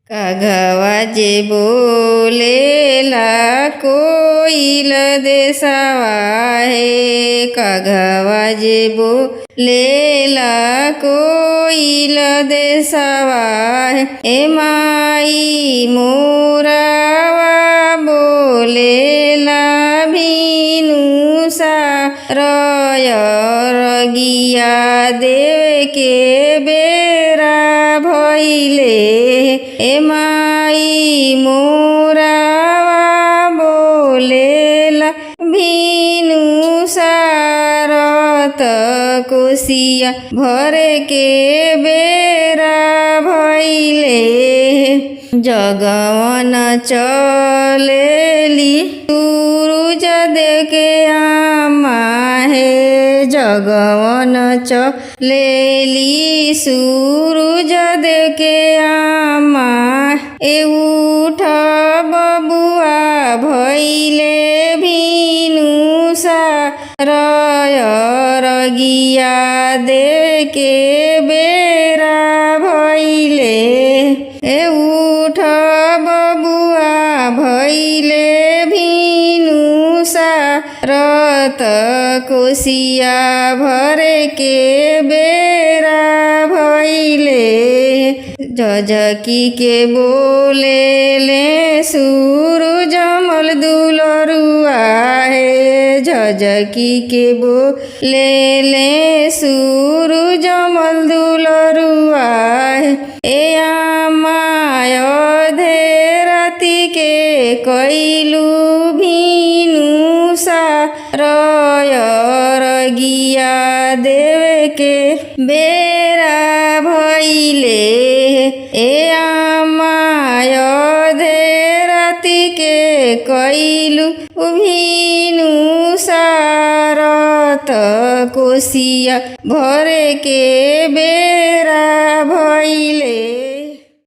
काघवा जे बोलेला कोईल देसावा है। काघवा जे बोलेला कोईल देसावा है। ए माई मोरावा बोलेला भिनुसा रय रगिया देव के बेरा भइले। ए माई मोरावा बोलेला भिनु सारत कोसिया भर के बेरा भइले। जगवन चलेली सूरज देके आमा है। जगवन चलेली सूरज देके आमा ए उठ बबुआ भइले भिनु सारय रगिया देके बेरा भइले। ए उठ बबुआ भइले भिनु सारत कोसिया भर के बेरा भइले। झझकी के बोलेले सूरज मल दुलरुआ है। झझकी के बोलेले सूरज मल दुलरुआ है। ए आमाय धेरती के कैलू भिनु सारय रगिया देव के बेरा भइले। ए आमाय धेरती के कैलू भिनु सारत कोसिया भर के बेरा भइले।